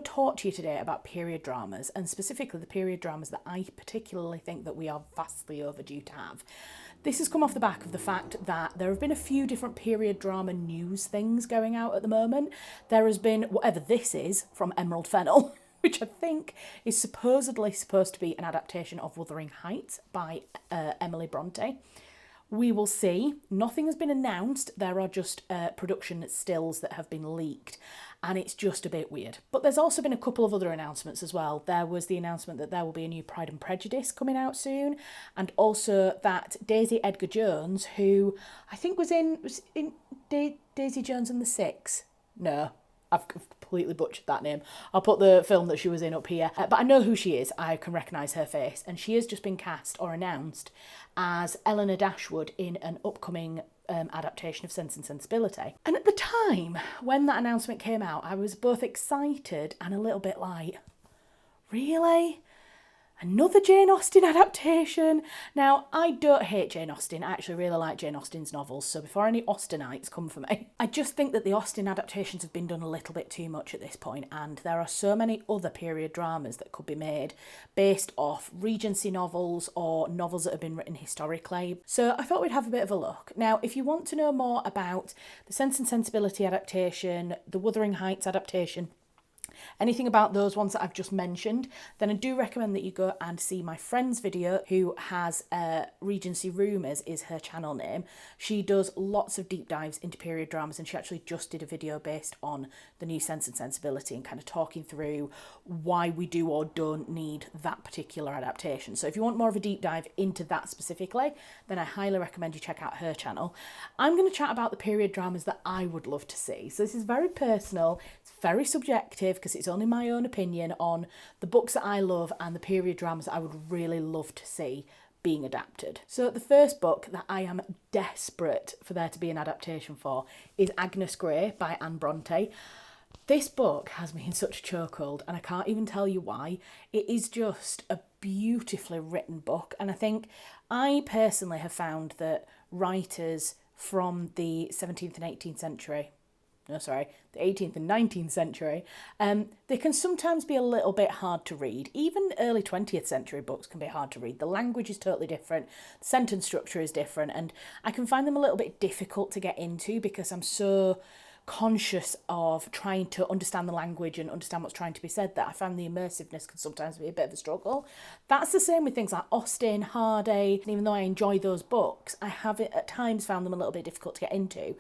to talk to you today about period dramas, and specifically the period dramas that I particularly think that we are vastly overdue to have. This has come off the back of the fact that there have been a few different period drama news things going out at the moment. There has been whatever this is from Emerald Fennell, which I think is supposedly supposed to be an adaptation of Wuthering Heights by Emily Brontë. We will see. Nothing has been announced. There are just production stills that have been leaked, and it's just a bit weird. But there's also been a couple of other announcements as well. There was the announcement that there will be a new Pride and Prejudice coming out soon, and also that Daisy Edgar Jones, who I think was in Daisy Jones and the Six. No, I've completely butchered that name. I'll put the film that she was in up here. But I know who she is. I can recognise her face. And she has just been cast or announced as Eleanor Dashwood in an upcoming adaptation of Sense and Sensibility. And at the time, when that announcement came out, I was both excited and a little bit like, really? Another Jane Austen adaptation? Now, I don't hate Jane Austen. I actually really like Jane Austen's novels, so before any Austenites come for me, I just think that the Austen adaptations have been done a little bit too much at this point, and there are so many other period dramas that could be made based off Regency novels or novels that have been written historically. So I thought we'd have a bit of a look. Now, if you want to know more about the Sense and Sensibility adaptation, the Wuthering Heights adaptation, anything about those ones that I've just mentioned, then I do recommend that you go and see my friend's video, who has Regency Rumours is her channel name. She does lots of deep dives into period dramas, and she actually just did a video based on the new Sense and Sensibility and kind of talking through why we do or don't need that particular adaptation. So if you want more of a deep dive into that specifically, then I highly recommend you check out her channel. I'm going to chat about the period dramas that I would love to see. So this is very personal, it's very subjective, because it's only my own opinion on the books that I love and the period dramas that I would really love to see being adapted. So the first book that I am desperate for there to be an adaptation for is Agnes Grey by Anne Brontë. This book has me in such a chokehold, and I can't even tell you why. It is just a beautifully written book, and I think I personally have found that writers from the 17th and 18th century, the 18th and 19th century, they can sometimes be a little bit hard to read. Even early 20th century books can be hard to read. The language is totally different, the sentence structure is different, and I can find them a little bit difficult to get into because I'm so conscious of trying to understand the language and understand what's trying to be said that I find the immersiveness can sometimes be a bit of a struggle. That's the same with things like Austen, Hardy, and even though I enjoy those books, I have at times found them a little bit difficult to get into.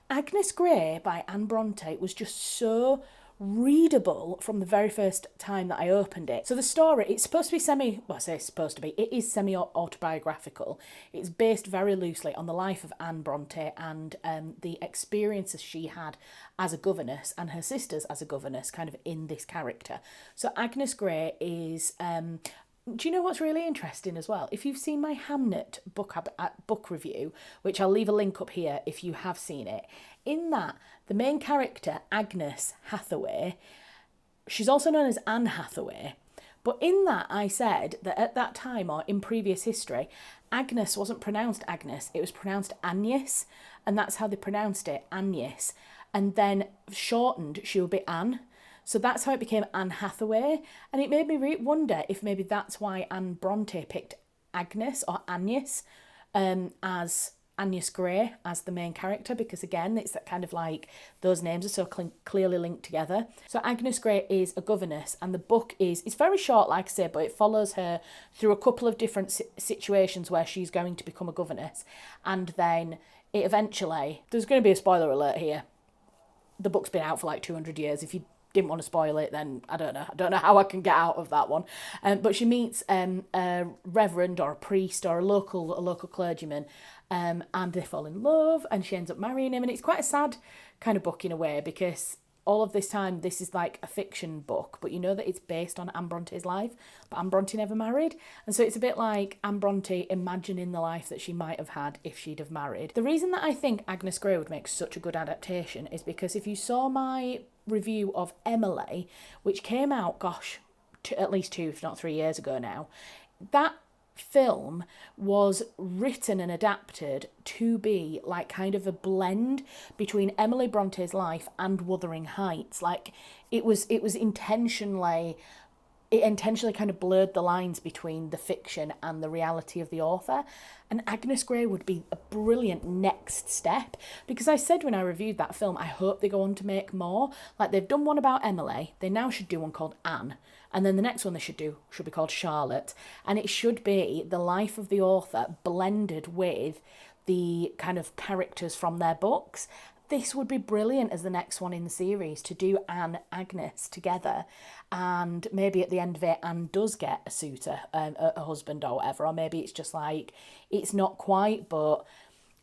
Agnes Grey by Anne Brontë was just so readable from the very first time that I opened it. So the story, it's supposed to be it is semi-autobiographical. It's based very loosely on the life of Anne Brontë and the experiences she had as a governess and her sisters as a governess kind of in this character. So Agnes Grey is... do you know what's really interesting as well? If you've seen my Hamnet book review, which I'll leave a link up here if you have seen it, in that, the main character, Agnes Hathaway, she's also known as Anne Hathaway, but in that I said that at that time, or in previous history, Agnes wasn't pronounced Agnes, it was pronounced Agnes, and that's how they pronounced it, Agnes, and then shortened, she would be Anne. So that's how it became Anne Hathaway, and it made me wonder if maybe that's why Anne Brontë picked Agnes or Agnes as Agnes Grey as the main character, because again, it's that kind of like those names are so clearly linked together. So Agnes Grey is a governess, and the book it's very short, like I say, but it follows her through a couple of different situations where she's going to become a governess, and then it eventually, there's going to be a spoiler alert here. The book's been out for like 200 years. If you didn't want to spoil it, then I don't know how I can get out of that one. But she meets a reverend or a priest or a local clergyman, and they fall in love, and she ends up marrying him. And it's quite a sad kind of book in a way, because all of this time, this is like a fiction book, but you know that it's based on Anne Bronte's life, but Anne Bronte never married. And so it's a bit like Anne Bronte imagining the life that she might have had if she'd have married. The reason that I think Agnes Grey would make such a good adaptation is because if you saw my review of Emily, which came out, at least 2, if not 3 years ago now, that film was written and adapted to be like kind of a blend between Emily Bronte's life and Wuthering Heights. Like it was intentionally kind of blurred the lines between the fiction and the reality of the author. And Agnes Grey would be a brilliant next step, because I said when I reviewed that film, I hope they go on to make more. Like, they've done one about Emily, they now should do one called Anne, and then the next one they should do should be called Charlotte, and it should be the life of the author blended with the kind of characters from their books. This would be brilliant as the next one in the series, to do Anne, Agnes together, and maybe at the end of it Anne does get a suitor, a husband or whatever, or maybe it's just like, it's not quite, but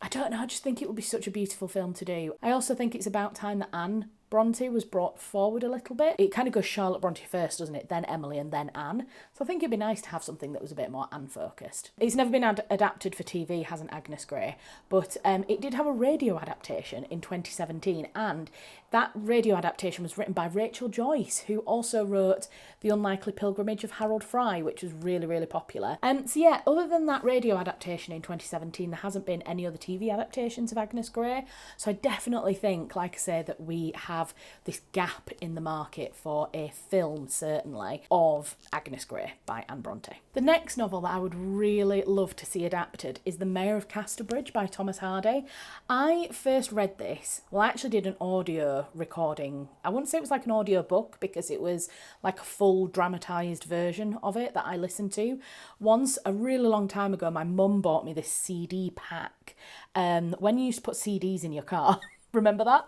I don't know, I just think it would be such a beautiful film to do. I also think it's about time that Anne Brontë was brought forward a little bit. It kind of goes Charlotte Brontë first, doesn't it? Then Emily and then Anne. So I think it'd be nice to have something that was a bit more Anne focused. It's never been adapted for TV, hasn't Agnes Grey? But it did have a radio adaptation in 2017, and that radio adaptation was written by Rachel Joyce, who also wrote The Unlikely Pilgrimage of Harold Fry, which was really, really popular. So yeah, other than that radio adaptation in 2017, there hasn't been any other TV adaptations of Agnes Grey. So I definitely think, like I say, that we have this gap in the market for a film, certainly, of Agnes Grey by Anne Brontë. The next novel that I would really love to see adapted is The Mayor of Casterbridge by Thomas Hardy. I first read this, well, I actually did an audio recording. I wouldn't say it was like an audio book, because it was like a full dramatised version of it that I listened to. Once, a really long time ago, my mum bought me this CD pack. When you used to put CDs in your car, remember that?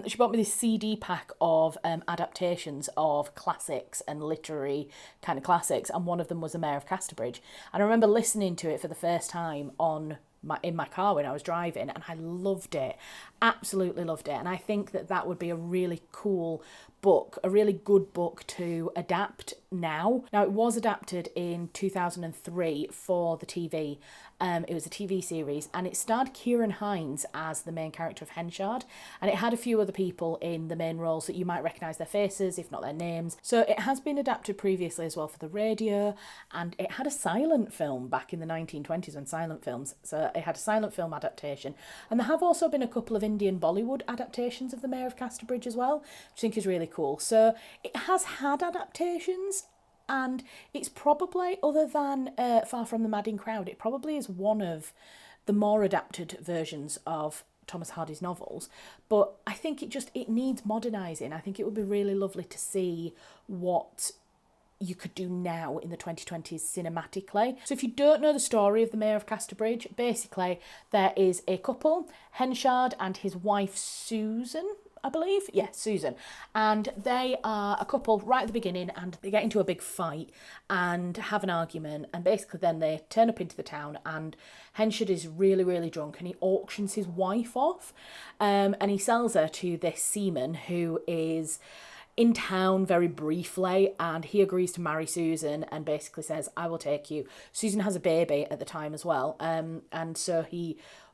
She bought me this CD pack of adaptations of classics and literary kind of classics, and one of them was The Mayor of Casterbridge. And I remember listening to it for the first time in my car when I was driving, and I loved it, absolutely loved it. And I think that that would be a really cool book, a really good book to adapt now. Now, it was adapted in 2003 for the TV. It was a TV series, and it starred Kieran Hines as the main character of Henchard, and it had a few other people in the main roles that you might recognise their faces, if not their names. So it has been adapted previously as well for the radio, and it had a silent film back in the 1920s when silent films, so it had a silent film adaptation. And there have also been a couple of Indian Bollywood adaptations of The Mayor of Casterbridge as well, which I think is really cool. So it has had adaptations, and it's probably, other than Far From the Madding Crowd, it probably is one of the more adapted versions of Thomas Hardy's novels. But I think it needs modernising. I think it would be really lovely to see what you could do now in the 2020s cinematically. So if you don't know the story of The Mayor of Casterbridge, basically there is a couple, Henchard and his wife Susan, I believe. Yeah, Susan. And they are a couple right at the beginning, and they get into a big fight and have an argument, and basically then they turn up into the town, and Henchard is really, really drunk, and he auctions his wife off, and he sells her to this seaman who is in town very briefly, and he agrees to marry Susan and basically says, I will take you. Susan has a baby at the time as well, and so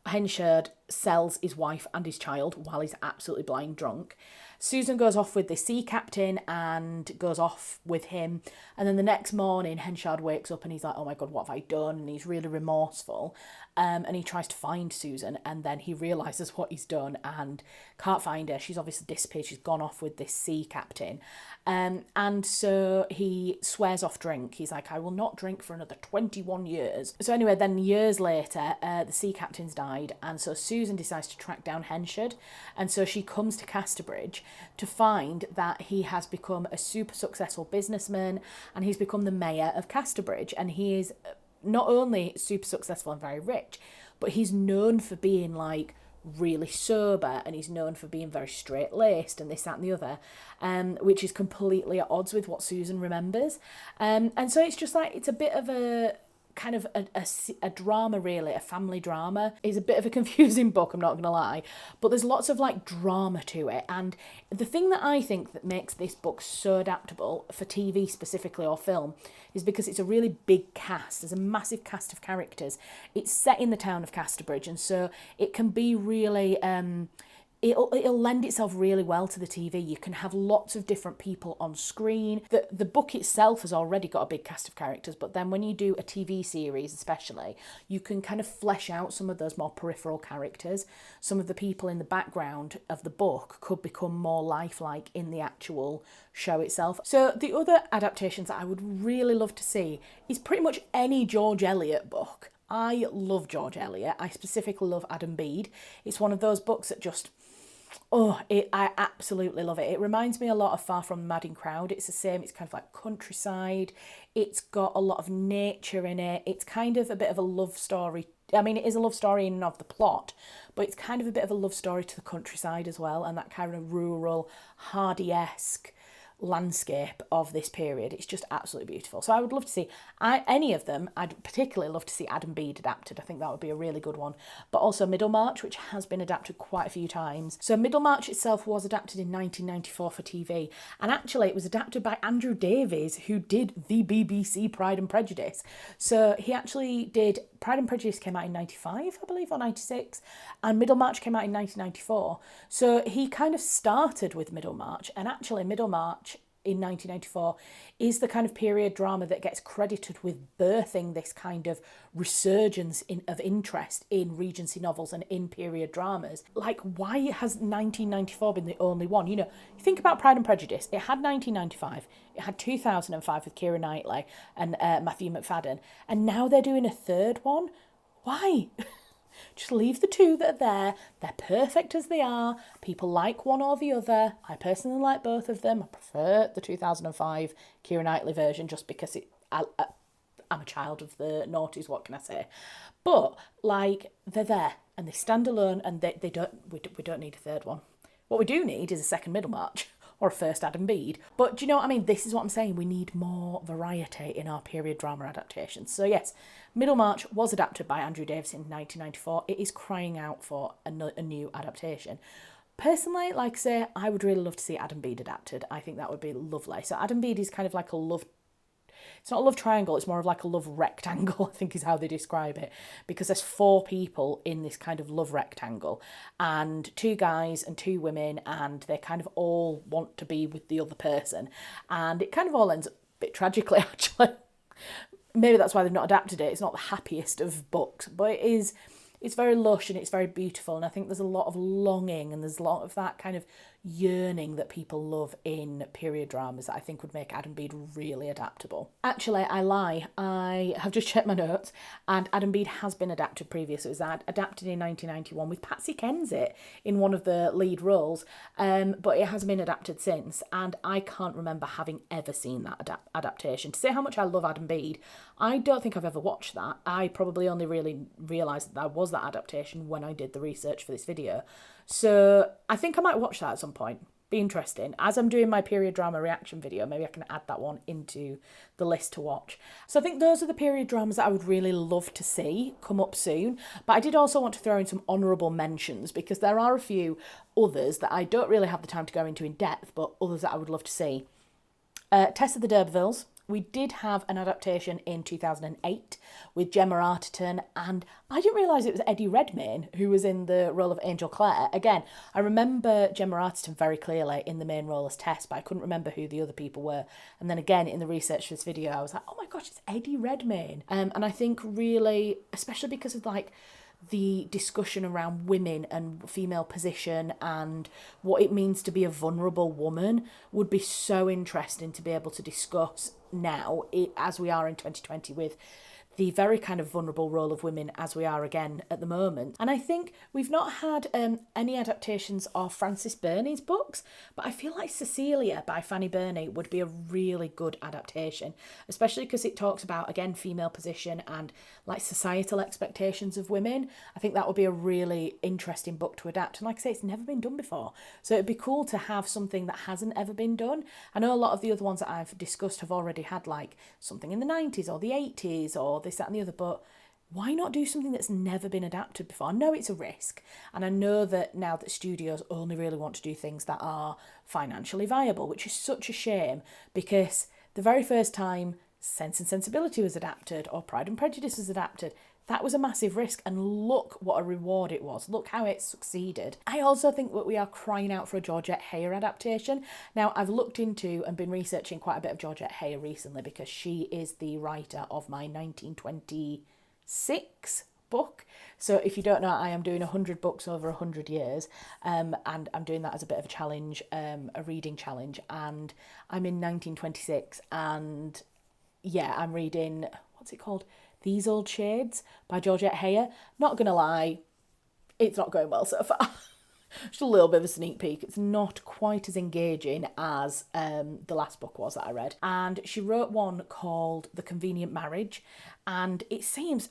Henchard sells his wife and his child while he's absolutely blind drunk. Susan goes off with the sea captain and goes off with him, and then the next morning Henchard wakes up and he's like, oh my god, what have I done? And he's really remorseful, and he tries to find Susan, and then he realises what he's done and can't find her. She's obviously disappeared. She's gone off with this sea captain, and so he swears off drink. He's like, I will not drink for another 21 years. So anyway, then years later, the sea captain's died, and so Susan decides to track down Henchard, and so she comes to Casterbridge to find that he has become a super successful businessman, and he's become the mayor of Casterbridge, and he is not only super successful and very rich, but he's known for being like really sober, and he's known for being very straight-laced and this, that and the other, which is completely at odds with what Susan remembers. And so it's just like, it's a bit of a kind of a drama, really, a family drama. It's a bit of a confusing book, I'm not gonna lie, but there's lots of like drama to it. And the thing that I think that makes this book so adaptable for TV specifically, or film, is because it's a really big cast. There's a massive cast of characters. It's set in the town of Casterbridge, and so it can be really it'll lend itself really well to the TV. You can have lots of different people on screen. The book itself has already got a big cast of characters, but then when you do a TV series especially, you can kind of flesh out some of those more peripheral characters. Some of the people in the background of the book could become more lifelike in the actual show itself. So the other adaptations that I would really love to see is pretty much any George Eliot book. I love George Eliot. I specifically love Adam Bede. It's one of those books that just, I absolutely love it. It reminds me a lot of Far From the Madding Crowd. It's the same. It's kind of like countryside. It's got a lot of nature in it. It's kind of a bit of a love story. I mean, it is a love story in and of the plot, but it's kind of a bit of a love story to the countryside as well, and that kind of rural, Hardy-esque landscape of this period. It's just absolutely beautiful. So I would love to see any of them. I'd particularly love to see Adam Bede adapted. I think that would be a really good one. But also Middlemarch, which has been adapted quite a few times. So Middlemarch itself was adapted in 1994 for TV, and actually it was adapted by Andrew Davies, who did the BBC Pride and Prejudice. So he actually did Pride and Prejudice, came out in 95, I believe, or 96, and Middlemarch came out in 1994. So he kind of started with Middlemarch, and actually Middlemarch in 1994 is the kind of period drama that gets credited with birthing this kind of resurgence of interest in Regency novels and in period dramas. Like, why has 1994 been the only one? You know, you think about Pride and Prejudice, it had 1995, it had 2005 with Keira Knightley and Matthew McFadden, and now they're doing a third one. Why? Just leave the two that are there. They're perfect as they are. People like one or the other. I personally like both of them. I prefer the 2005 Keira Knightley version just because I'm a child of the noughties, what can I say? But, like, they're there and they stand alone, and we don't need a third one. What we do need is a second Middlemarch or a first Adam Bede. But do you know what I mean? This is what I'm saying. We need more variety in our period drama adaptations. So yes, Middlemarch was adapted by Andrew Davies in 1994. It is crying out for a new adaptation. Personally, like I say, I would really love to see Adam Bede adapted. I think that would be lovely. So Adam Bede is kind of like a love... It's not a love triangle, it's more of like a love rectangle, I think is how they describe it. Because there's 4 people in this kind of love rectangle, and 2 guys and 2 women, and they kind of all want to be with the other person. And it kind of all ends up a bit tragically, actually. Maybe that's why they've not adapted it. It's not the happiest of books, but it's very lush and it's very beautiful. And I think there's a lot of longing and there's a lot of that kind of yearning that people love in period dramas that I think would make Adam Bede really adaptable. Actually, I lie. I have just checked my notes, and Adam Bede has been adapted previously. It was adapted in 1991 with Patsy Kensit in one of the lead roles, but it has been adapted since, and I can't remember having ever seen that adaptation. To say how much I love Adam Bede, I don't think I've ever watched that. I probably only really realised that there was that adaptation when I did the research for this video. So I think I might watch that at some point. Be interesting. As I'm doing my period drama reaction video, maybe I can add that one into the list to watch. So I think those are the period dramas that I would really love to see come up soon. But I did also want to throw in some honourable mentions, because there are a few others that I don't really have the time to go into in depth, but others that I would love to see. Tess of the D'Urbervilles. We did have an adaptation in 2008 with Gemma Arterton, and I didn't realise it was Eddie Redmayne who was in the role of Angel Clare. Again, I remember Gemma Arterton very clearly in the main role as Tess, but I couldn't remember who the other people were. And then again, in the research for this video, I was like, oh my gosh, it's Eddie Redmayne. And I think really, especially because of like the discussion around women and female position and what it means to be a vulnerable woman, would be so interesting to be able to discuss now, as we are in 2020, with the very kind of vulnerable role of women as we are again at the moment. And I think we've not had any adaptations of Frances Burney's books, but I feel like Cecilia by Fanny Burney would be a really good adaptation, especially because it talks about, again, female position and like societal expectations of women. I think that would be a really interesting book to adapt. And like I say, it's never been done before. So it'd be cool to have something that hasn't ever been done. I know a lot of the other ones that I've discussed have already had like something in the 90s or the 80s or this, that and the other, but why not do something that's never been adapted before? I know it's a risk, and I know that now that studios only really want to do things that are financially viable, which is such a shame, because the very first time Sense and Sensibility was adapted or Pride and Prejudice was adapted, that was a massive risk, and look what a reward it was. Look how it succeeded. I also think that we are crying out for a Georgette Heyer adaptation. Now, I've looked into and been researching quite a bit of Georgette Heyer recently because she is the writer of my 1926 book. So if you don't know, I am doing 100 books over 100 years, and I'm doing that as a bit of a challenge, a reading challenge, and I'm in 1926, and yeah, I'm reading, what's it called? These Old Shades by Georgette Heyer. Not gonna lie, it's not going well so far. Just a little bit of a sneak peek. It's not quite as engaging as the last book was that I read. And she wrote one called The Convenient Marriage, and it seems,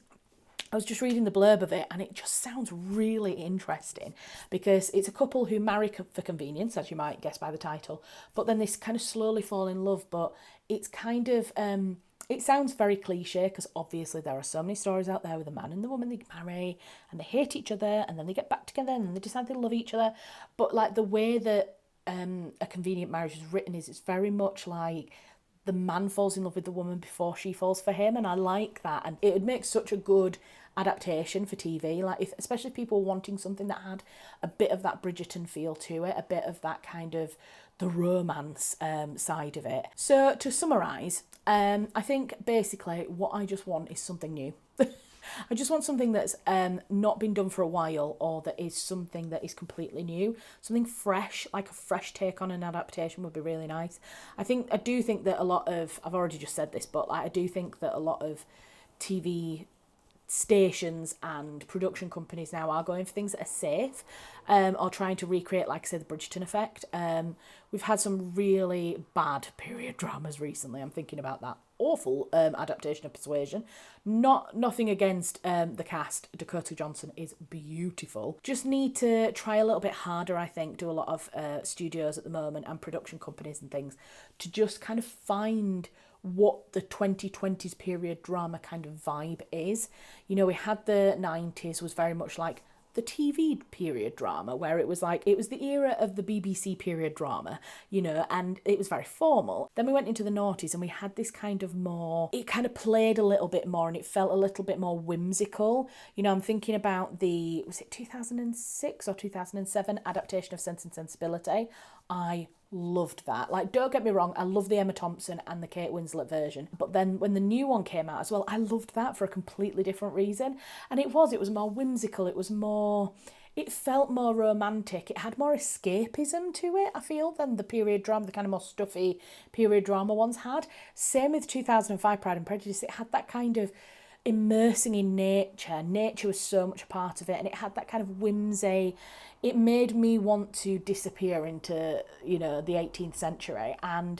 I was just reading the blurb of it, and it just sounds really interesting because it's a couple who marry for convenience, as you might guess by the title, but then they kind of slowly fall in love. But it's kind of, it sounds very cliche because obviously there are so many stories out there with a man and the woman they marry and they hate each other and then they get back together and then they decide they love each other. But like the way that A Convenient Marriage is written is, it's very much like the man falls in love with the woman before she falls for him, and I like that, and it would make such a good adaptation for TV, like if, especially if people wanting something that had a bit of that Bridgerton feel to it, a bit of that kind of the romance side of it. So to summarise, I think basically what I just want is something new. I just want something that's not been done for a while, or that is something that is completely new, something fresh, like a fresh take on an adaptation would be really nice. I do think that a lot of, I've already just said this, but like I do think that a lot of TV stations and production companies now are going for things that are safe, or trying to recreate, like I said, the Bridgerton effect. We've had some really bad period dramas recently. I'm thinking about that awful adaptation of Persuasion. Nothing against the cast. Dakota Johnson is beautiful. Just need to try a little bit harder, I think, do a lot of studios at the moment and production companies and things to just kind of find what the 2020s period drama kind of vibe is. You know, we had the 90s was very much like the TV period drama, where it was like, it was the era of the BBC period drama, you know, and it was very formal. Then we went into the noughties and we had this kind of more, it kind of played a little bit more and it felt a little bit more whimsical. You know, I'm thinking about the, was it 2006 or 2007 adaptation of Sense and Sensibility? I loved that. Like, don't get me wrong, I love the Emma Thompson and the Kate Winslet version, but then when the new one came out as well, I loved that for a completely different reason. And it was more whimsical, it felt more romantic, it had more escapism to it, I feel, than the period drama, the kind of more stuffy period drama ones had. Same with 2005 Pride and Prejudice, it had that kind of immersing in nature. Nature was so much a part of it, and it had that kind of whimsy. It made me want to disappear into, you know, the 18th century. And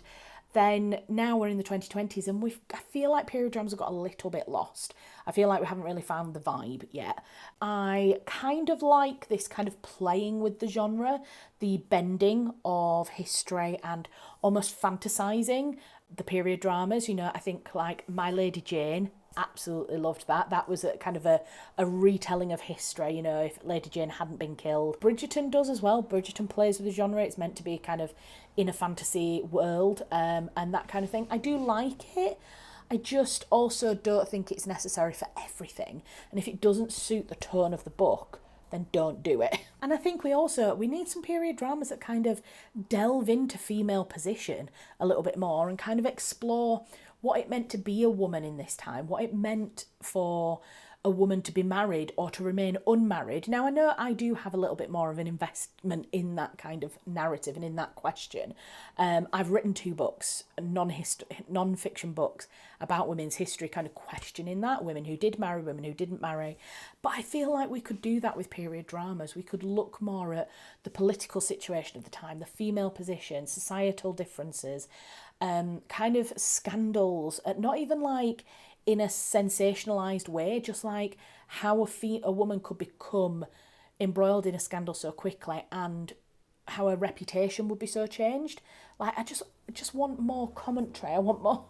then now we're in the 2020s and I feel like period dramas have got a little bit lost. I feel like we haven't really found the vibe yet. I kind of like this kind of playing with the genre, the bending of history and almost fantasizing the period dramas. You know, I think like My Lady Jane, absolutely loved that. That was a kind of a retelling of history, you know, if Lady Jane hadn't been killed. Bridgerton does as well. Bridgerton plays with the genre. It's meant to be kind of in a fantasy world, and that kind of thing. I do like it. I just also don't think it's necessary for everything. And if it doesn't suit the tone of the book, then don't do it. And I think we need some period dramas that kind of delve into female position a little bit more and kind of explore what it meant to be a woman in this time, what it meant for a woman to be married or to remain unmarried. Now, I know I do have a little bit more of an investment in that kind of narrative and in that question. I've written 2 books, non-fiction books about women's history, kind of questioning that, women who did marry, women who didn't marry. But I feel like we could do that with period dramas. We could look more at the political situation of the time, the female position, societal differences, kind of scandals, not even like in a sensationalized way, just like how a woman could become embroiled in a scandal so quickly and how her reputation would be so changed. Like, I just want more commentary. I want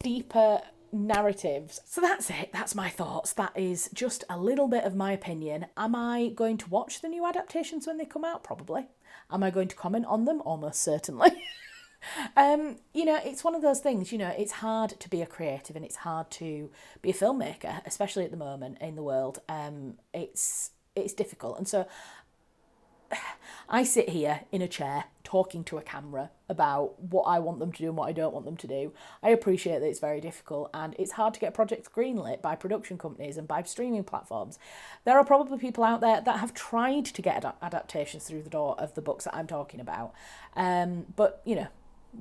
deeper narratives. So that's it. That's my thoughts. That is just a little bit of my opinion. Am I going to watch the new adaptations when they come out? Probably. Am I going to comment on them? Almost certainly. You know, it's one of those things, you know, it's hard to be a creative and it's hard to be a filmmaker, especially at the moment in the world. It's difficult. And so I sit here in a chair talking to a camera about what I want them to do and what I don't want them to do. I appreciate that it's very difficult and it's hard to get projects greenlit by production companies and by streaming platforms. There are probably people out there that have tried to get adaptations through the door of the books that I'm talking about. But, you know,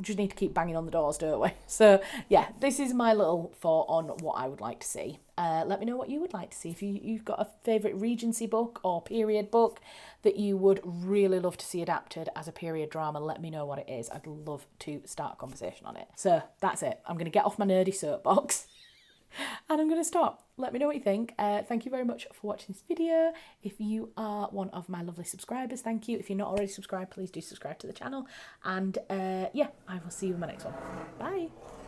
just need to keep banging on the doors, don't we? So yeah, this is my little thought on what I would like to see. Let me know what you would like to see. If you've got a favourite Regency book or period book that you would really love to see adapted as a period drama, let me know what it is. I'd love to start a conversation on it. So that's it. I'm going to get off my nerdy soapbox and I'm going to stop. Let me know what you think. Thank you very much for watching this video. If you are one of my lovely subscribers, thank you. If you're not already subscribed, please do subscribe to the channel. And yeah, I will see you in my next one. Bye.